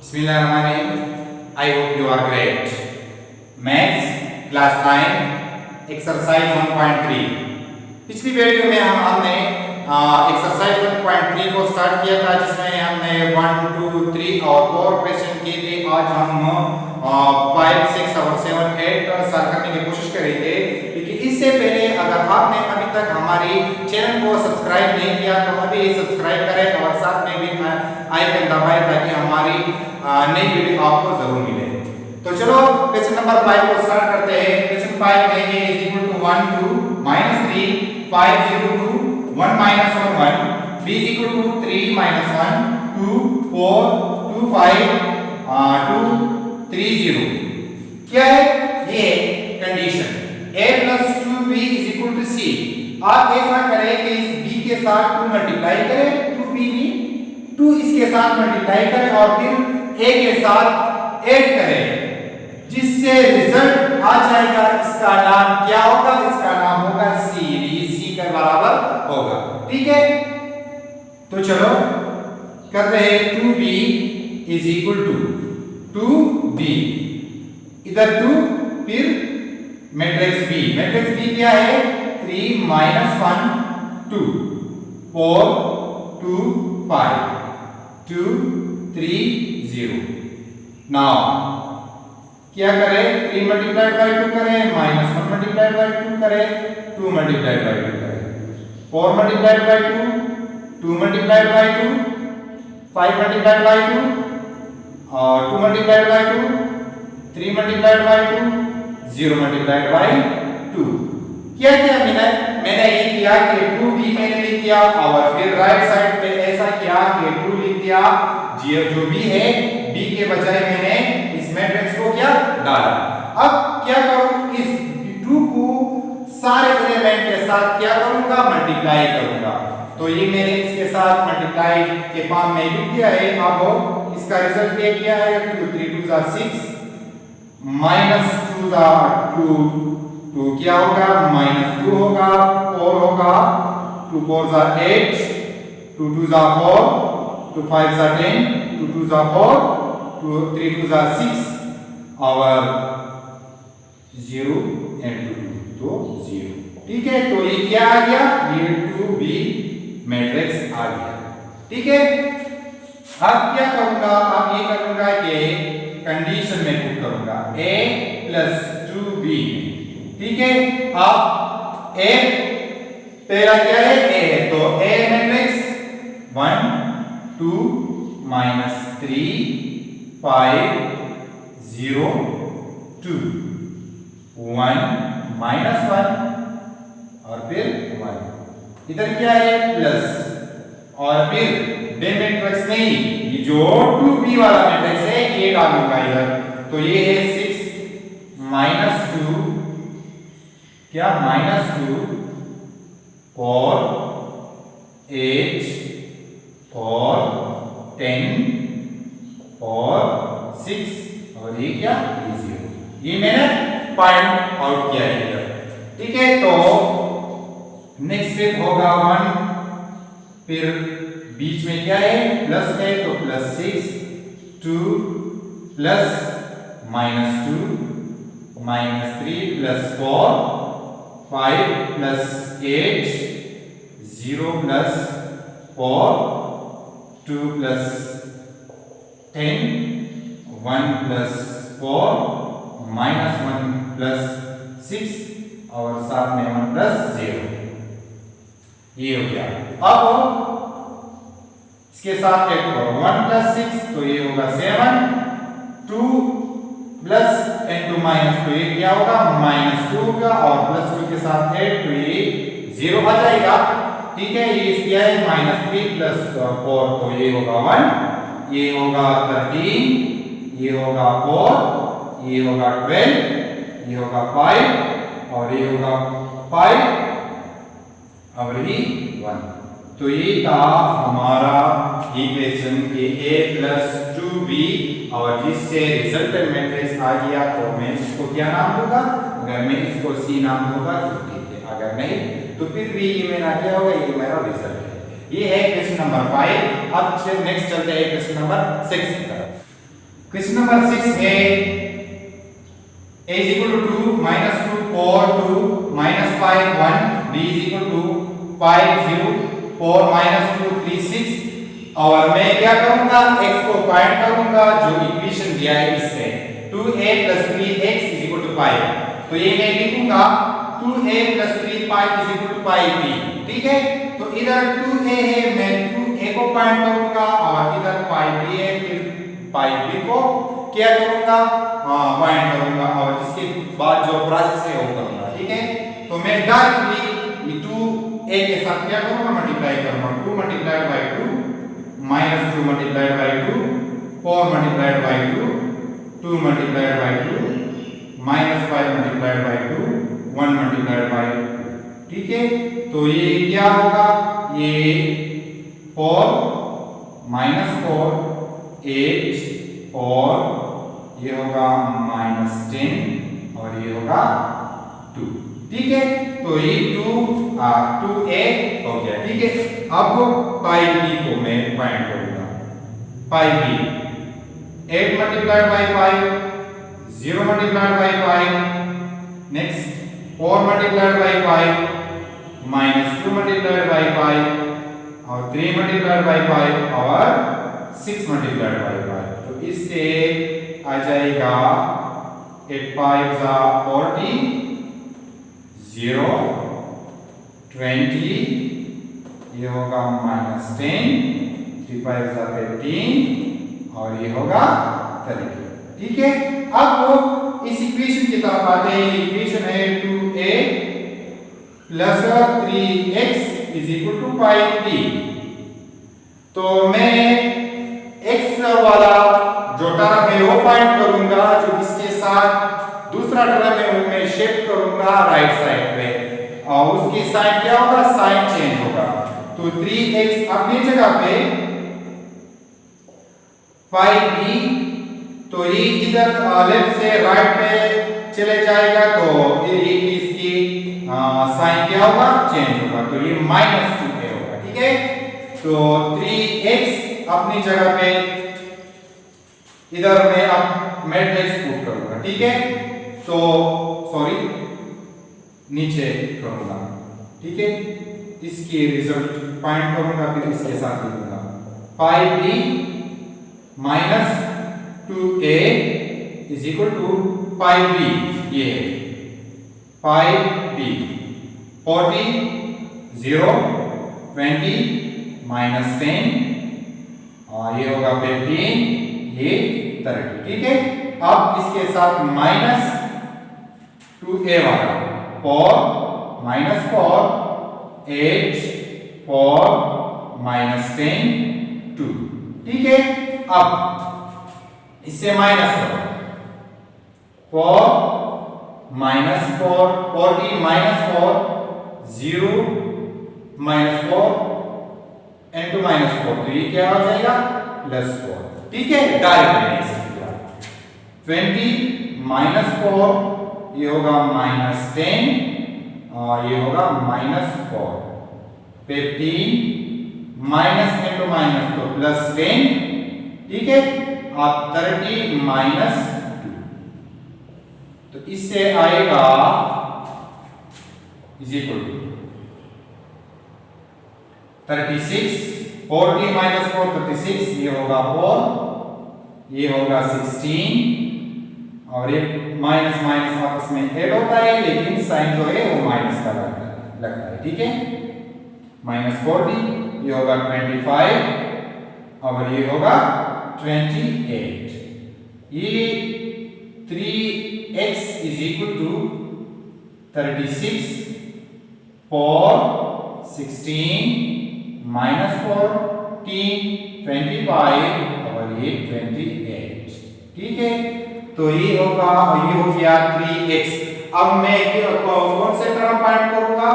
Bismillahirrahmanirrahim. I hope you are great. Maths class 9 exercise 1.3। पिछली video में हमने exercise 1.3 को स्टार्ट किया था, जिसमें हमने 1, 2, 3 और 4 क्वेश्चन किए थे। आज हम 5, 6 और 7, 8 सॉल्व करने की कोशिश कर रहे थे। लेकिन इससे पहले अगर आपने अभी तक हमारी चैनल को सब्सक्राइब नहीं किया तो अभी सब्सक्राइब करें और साथ में भी आइकन दबाएं ताकि हमारी नई वीडियो आपको जरूर मिले। तो चलो क्वेश्चन नंबर 5 को स्टार्ट करते हैं। क्वेश्चन 5 में a is equal to 1 2 -3 5 0 2 1 -1 1 b is equal to 3 -1 2 4 2 5 2 3 0। क्या है ये condition? a plus 2b is equal to c। आप ऐसा करें कि इस b के साथ 2 मल्टीप्लाई करें, 2b भी 2 इसके साथ मल्टीप्लाई करें और फिर a के साथ ऐड करें, जिससे रिजल्ट आ जाएगा। इसका नाम क्या होगा? इसका नाम होगा सीरीज। सी के बराबर होगा। ठीक है, तो चलो करते हैं। 2b is equal to 2b, इधर 2 फिर मैट्रिक्स b। मैट्रिक्स b क्या है? 3 -1 2 4 2 5 2 3 0। नाउ क्या करें? 3 मल्टीप्लाइड बाय 2 करें, -1 मल्टीप्लाइड बाय 2 करें, 2 मल्टीप्लाइड बाय 2 करें, 4 multiplied by 2 2 multiplied by 2 5 multiplied by 2 और 2 multiplied by 2 3 multiplied by 2 0 multiplied by 2। क्या किया मैंने ये किया कि 2b मैंने लिख दिया और फिर राइट साइड पे ऐसा किया कि 2 लिख दिया। जो b है, b के बजाय मैंने इस मैट्रिक्स को क्या डाला। अब क्या करूं? इस 2 को सारे एलिमेंट के साथ क्या करूंगा? मल्टीप्लाई करूंगा। तो ये मैंने इसके साथ मल्टीप्लाई के फॉर्म में लिख दिया है। अब इसका रिजल्ट क्या है? 2 3 2 6 -2 2 2 क्या होगा? -2 होगा, 4 होगा, 2 4 8 2 2 4 2 5 10 2 2 4 2 3 2 6 और 0 and 2 तो 0। ठीक है, तो ये क्या आ गया? ये 2b मैट्रिक्स आ गया। ठीक है, अब क्या करूंगा? अब ये करूंगा कि कंडीशन में पुट करूंगा a plus 2b। ठीक है, अब a पहला क्या है? a है, तो a मैट्रिक्स 1 2 -3 5 0 2 1 -1 और फिर 1। इधर क्या है? प्लस और फिर बे मैट्रिक्स नहीं, ये जो 2b वाला मैट्रिक्स है ये डालूंगा इधर। तो ये है 6 -2 क्या? -2 4 8 4 10 और 6 और ये क्या? ये 0। ये मैंने पॉइंट आउट किया है इधर। ठीक है, तो नेक्स्ट स्टेप होगा 1, फिर बीच में क्या है? प्लस है, तो +6 2 प्लस -2 -3 +4 5 + 8 0 + 4 2 + 10 1 + 4 -1 + 6 और साथ में 1 + 0। ये हो गया। अब इसके साथ ऐड करो 1 + 6 तो ये होगा 7 2 प्लस इनटू माइनस, तो ये क्या होगा? -2 होगा और +2 के साथ ऐड तो ये 0 आ जाएगा। ठीक है, ये क्या है? -3 + 4 तो ये होगा 1, ये होगा 13, ये होगा 4, ये होगा 12, ये होगा 5 और ये होगा 5 और ये 1। तो ये था हमारा इक्वेशन के a + 2b और जिससे रिजल्टेंट मैट्रिक्स आ गया। तो मैं इसको क्या नाम दूंगा? अगर मैं इसको c नाम दूंगा तो ठीक है, अगर नहीं तो फिर भी ये मेरा क्या होगा? ये मेरा रिजल्ट है। ये है क्वेश्चन नंबर 5। अब नेक्स्ट चलते हैं क्वेश्चन नंबर 6 की तरफ। क्वेश्चन नंबर 6 है a is equal to 2 minus 2 4 2 minus 5 1 b is equal to 5 0 4 minus 2 3 6 और मैं क्या करूंगा x को फाइंड करूंगा जो इक्वेशन दिया है इससे 2a plus 3x is equal to 5 तो ये मैं लिखूंगा 2a plus 3 is equal to 5b ठीक है तो इधर 2a है मैं 2a को फाइंड करूंगा और इधर 5b है फिर 5b को क्या करूंगा फाइंड करूंगा और इसके बाद जो प्रोसेस है वो करूंगा ठीक है तो मैं डायरेक्टली ये 2a के साथ क्या करूंगा मल्टीप्लाई करूंगा 2 multiplied by 2 minus 2 multiplied by 2 4 multiplied by 2 2 multiplied by 2 minus 5 multiplied by 2 1 multiplied by 2 ठीक है तो ये क्या होगा ये 4 minus 4 8 और ये होगा -10 और ये होगा 2 ठीक है तो ये 2a हो गया ठीक है अब पाई b को मैं फाइंड करूंगा पाई b 8 multiplied by 5 0 multiplied by 5 next 4 multiplied by 5 minus 2 multiplied by 5 और 3 multiplied by 5 और 6 multiplied by 5 तो इससे आ जाएगा 8 5 40 0 20 ये होगा -10 3 5 15 और ये होगा 30 ठीक है अब इस इक्वेशन की तरफ आते हैं इक्वेशन है 2a plus 3x is equal to 5b तो मैं x वाला जो टर्म है वो फाइंड करूंगा जो इसके साथ दूसरा टर्म है वो मैं शिफ्ट करूंगा राइट साइड पे और उसकी साइन क्या होगा साइन चेंज होगा तो 3x अपनी जगह पे 5b तो ये इधर लेफ्ट से राइट पे चले जाएगा तो ये इसकी साइन क्या होगा चेंज होगा तो ये -2a होगा ठीक है तो 3x अपनी जगह पे इधर मैं अब मैट्रिक्स पुट करूंगा ठीक है तो सॉरी नीचे करूंगा ठीक है इसकी रिजल्ट फाइंड करूंगा फिर इसके साथ लिखूंगा 5b minus 2a is equal to 5b ये 5b 40 0 20 -10 और ये होगा 15 ये 30 ठीक है अब इसके साथ -2a वाला 4 -4 8 4 -10 2 ठीक है अब इससे माइनस करो 4 -4 40 -4 0 -4 into -4 तो ये क्या हो जाएगा +4 ठीक है डायरेक्ट मैंने इसे किया 20 -4 ये होगा -10 और ये होगा -4 15 माइनस into माइनस तो +10 ठीक है आप 30 -2 तो इससे आएगा इज इक्वल टू 36 40 -4 36 ये होगा 4 ये होगा 16 और ये माइनस माइनस आपस में ऐड होता है लेकिन साइन जो है वो माइनस का लगता है ठीक है -40 ये होगा 25 और ये होगा 28 ये 3x is equal to 36 4 16 -14 25 और ये 28 ठीक है तो ये होगा ये हो गया 3x अब मैं कौन से टर्म फाइंड करूंगा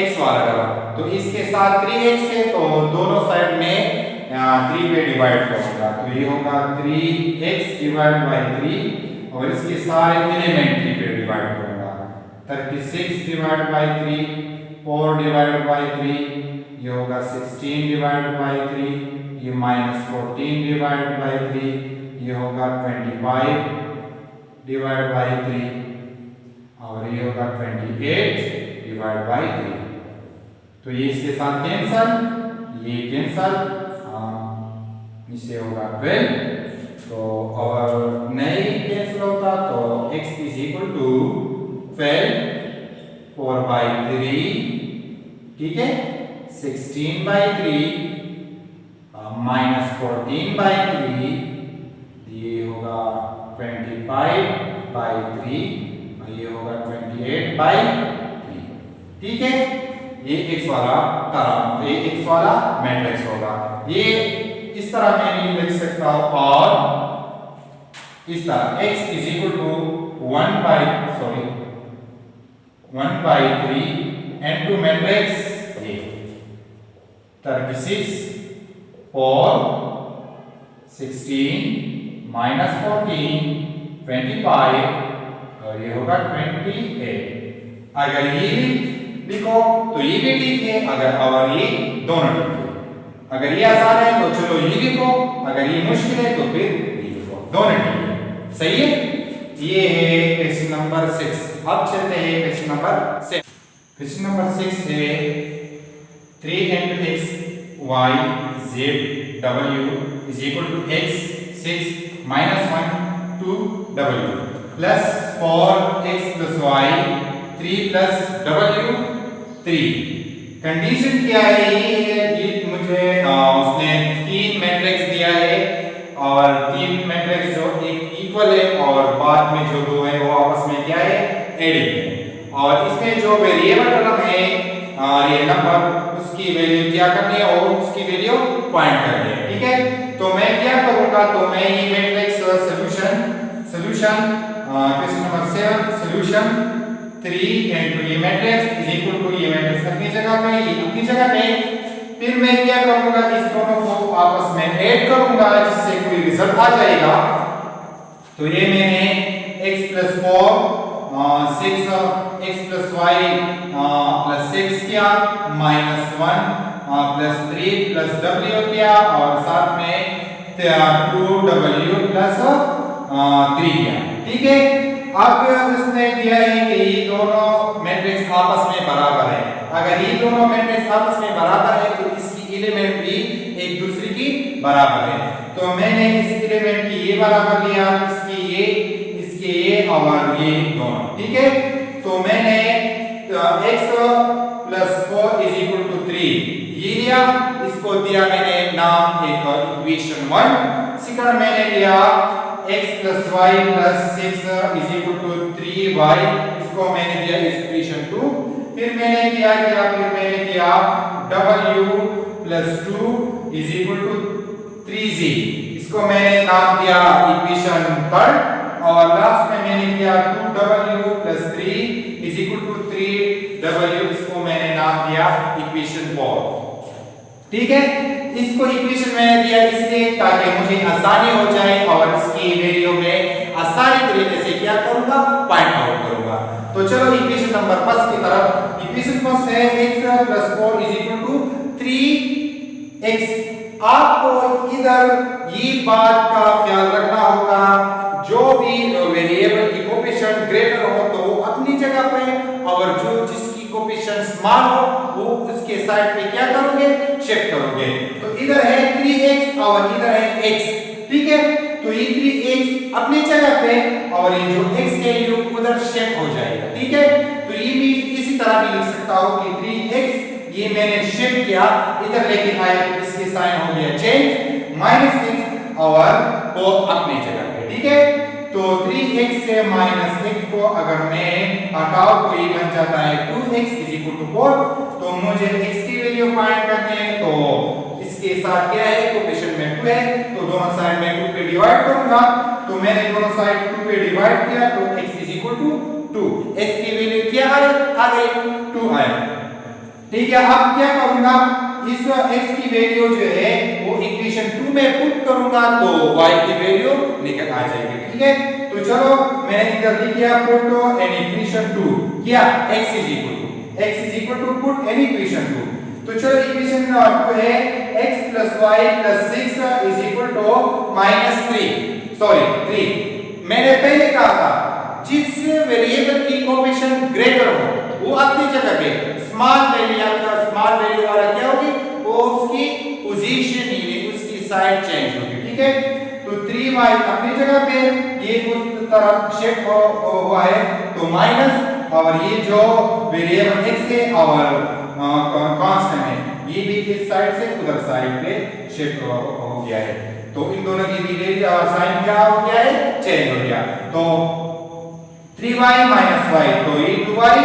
x वाला टर्म तो इसके साथ 3x है तो दोनों साइड में 3 पे डिवाइड करूंगा तो ये होगा 3x डिवाइड बाय 3 और इसके सारे एलिमेंट 3 पे डिवाइड करूंगा 36 डिवाइड बाय 3 4 डिवाइड बाय 3 ये होगा 16 डिवाइड बाय 3 ये -14 डिवाइड बाय 3 ये होगा 25 डिवाइड बाई 3 और ये होगा 28 डिवाइड बाई 3। तो ये इसके साथ कैंसल, ये कैंसल, इससे होगा 12। तो और नहीं कैंसिल होता तो x is equal to 12 4 by 3, ठीक है, 16 बाई 3 माइनस 14 बाई 3, ये होगा 25 बाई 3 और ये होगा 28 बाई 3, ठीक है। ये x वाला टर्म, ये x वाला मैट्रिक्स होगा। ये इस तरह मैं लिख सकता हूं और इस तरह x is equal to 1 by 3 and to matrix ये 36 और 16 माइनस 14 25 और ये होगा 28। अगर ये लिखो तो ये भी ठीक है, अगर और ये दोनों ठीक है। अगर ये आसान है तो चलो ये लिखो, अगर ये मुश्किल है तो फिर ये लिखो, दोनों ठीक है, सही है। ये है क्वेश्चन नंबर 6। अब चलते हैं क्वेश्चन नंबर 6। क्वेश्चन नंबर 6 है 3 into x y z w is equal to x 6 minus 1 2 w plus 4x plus y 3 plus w 3। Condition क्या है, ये मुझे उसने 3 मैट्रिक्स दिया है और 3 मैट्रिक्स जो एक इक्वल है और बाद में जो दो है वो आपस में क्या है, एडिंग है। और इसमें जो वेरिएबल टर्म है ये नंबर, उसकी वैल्यू क्या करनी है और उसकी वैल्यू पॉइंट करनी है, ठीक है। तो मैं क्या करूंगा, तो मैं ये matrix solution question number 7 solution 3 into ये मैट्रिक्स इज इक्वल टू ये मैट्रिक्स अपनी जगह पे, ये अपनी जगह पे। फिर मैं क्या करूंगा, इस दोनों को आपस में ऐड करूंगा जिससे कोई रिजल्ट आ जाएगा। तो ये मैंने x plus 4 6 x plus y plus 6 किया, माइनस 1 plus 3 plus w किया और साथ में 2w plus 3 किया, ठीक है। अब उसने दिया है कि ये दोनों मैट्रिक्स आपस में बराबर है। अगर ये दोनों मैट्रिक्स आपस में बराबर है तो इसकी एलिमेंट भी एक दूसरे की बराबर है। तो मैंने इस एलिमेंट की ये बराबर लिया, इसके ये और ये दोनों, ठीक है। तो मैंने x plus 4 is equal to 3 ये लिया, इसको दिया मैंने नाम एक इक्वेशन 1। सेकंड मैंने लिया x plus y plus 6 is equal to 3y, इसको मैंने दिया इक्वेशन 2। फिर मैंने किया w plus 2 is equal to 3z, इसको मैंने नाम दिया इक्वेशन 3। और लास्ट में मैंने किया 2w plus 3 is equal to 3w, इसको मैंने नाम दिया इक्वेशन 4, ठीक है। इसको इक्वेशन मैंने दिया इसलिए ताकि मुझे आसानी हो जाए और इसकी वैल्यू में आसानी तरीके से क्या करूंगा, पॉइंट आउट करूंगा। तो चलो इक्वेशन नंबर 5 की तरफ। इक्वेशन 5 है x plus 4 is equal to 3x। आपको इधर ये बात का ख्याल रखना होगा, जो भी वेरिएबल की कोएफिशिएंट ग्रेटर हो तो वो अपनी जगह पे, और जो जिसकी कोएफिशिएंट स्मॉल हो वो उसके साइड पे क्या करोगे, शिफ्ट करोगे। तो इधर है 3x और इधर है x, ठीक है। तो ये 3x अपनी जगह पे और ये जो x है ये उधर शिफ्ट हो जाएगा, ठीक है। तो ये भी इसी तरह भी लिख सकता हूं कि 3x ये मैंने शिफ्ट किया इधर, लेकिन आया इसके साइन हो गया चेंज, माइनस x और वो अपनी जगह पे, ठीक है। तो 3x से माइनस x को अगर मैं हटाओ तो ये बन जाता है 2x is equal to 4। तो मुझे x की वैल्यू फाइंड करनी है, तो इसके साथ क्या है, कोएफिशिएंट में 2 है, तो दोनों साइड में 2 पे डिवाइड करूंगा। तो मैंने दोनों साइड 2 पे डिवाइड किया तो x is equal to 2, x की वैल्यू क्या आ गई 2 आए, ठीक है। अब क्या करूंगा, इस x की वैल्यू जो है वो इक्वेशन 2 में पुट करूंगा तो y की वैल्यू निकल आ जाएगी, ठीक है। तो चलो मैंने इधर लिख दिया पुट एन इक्वेशन 2 किया, x is equal to put an equation 2। तो चलो इक्वेशन 2 है x plus y plus 6 is equal to -3। Sorry 3। मैंने पहले कहा था जिस वेरिएबल की कोएफिशिएंट ग्रेटर हो वो अपनी जगह पे स्मॉल वैल्यू वाला क्या होगी, वो उसकी पोजीशन यानी उसकी साइड चेंज होगी, ठीक है। तो 3y अपनी जगह पे, ये उस तरफ शिफ्ट हुआ है तो माइनस, और ये जो वेरिएबल x है और कांस्टेंट है ये भी इस साइड से उधर साइड पे शिफ्ट हो गया है। तो इन दोनों की भी साइन क्या हो गया है, चेंज हो गया। तो 3y माइनस y, तो ये 2y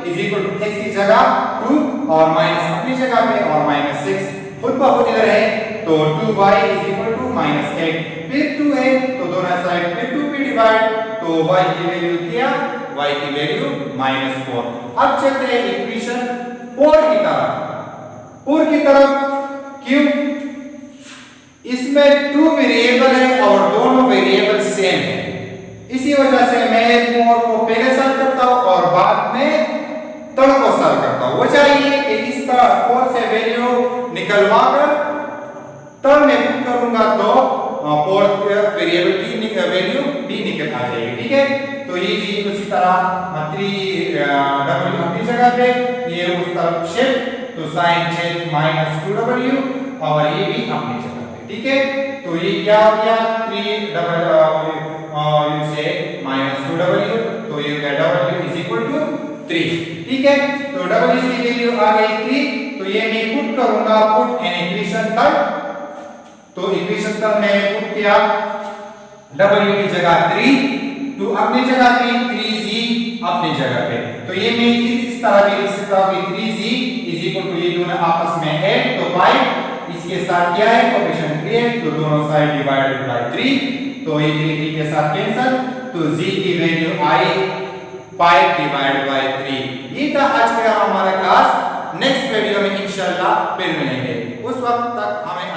is equal to x की जगह 2 और माइनस अपनी जगह पे और माइनस 6 खुद ब खुद इधर है, तो 2y is equal to minus 8, फिर 2 है तो दोनों साइड पे 2 पे डिवाइड, तो y की वैल्यू क्या, y की वैल्यू माइनस 4। अब चलते हैं इक्वेशन 4 की तरफ। 4 की तरफ क्यों, इसमें 2 वेरिएबल है और दोनों वेरिएबल सेम है, इसी वजह से मैं 4 को पहले सॉल्व करता हूं और बाद में तड़ को सॉल्व करता हूं। वो चाहिए कि इसका 4 से वैल्यू निकलवा कर तड़ में पुट करूंगा तो 4 वेरिएबल की वैल्यू भी निकल आ जाएगी, ठीक है। तो ये भी उसी तरह 3w अपनी जगह पे, ये उस तरफ शिफ्ट, तो साइन चेंज माइनस 2w और ये भी अपनी जगह पे, ठीक है। तो ये क्या हो गया 3w और इसे माइनस 2w, तो ये हो गया w इज इक्वल टू 3, ठीक है। तो w की वैल्यू आ गई 3, तो ये मैं पुट करूंगा, पुट इन इक्वेशन थर्ड, तो इक्वेशन थर्ड में पुट किया w की जगह 3, तो अपनी जगह पे 3z अपनी जगह पे, तो ये मैं इस तरह भी लिख सकता हूं कि 3z इज इक्वल टू, ये दोनों आपस में ऐड, तो 5 इसके साथ क्या है कोएफिशिएंट 3 है, तो दोनों साइड डिवाइडेड बाय 3, तो ये 3 के साथ कैंसिल, तो z की वैल्यू आई 5 डिवाइडेड बाय 3। ये था आज का हमारा क्लास, नेक्स्ट वीडियो में इंशाल्लाह फिर मिलेंगे, उस वक्त तक हमें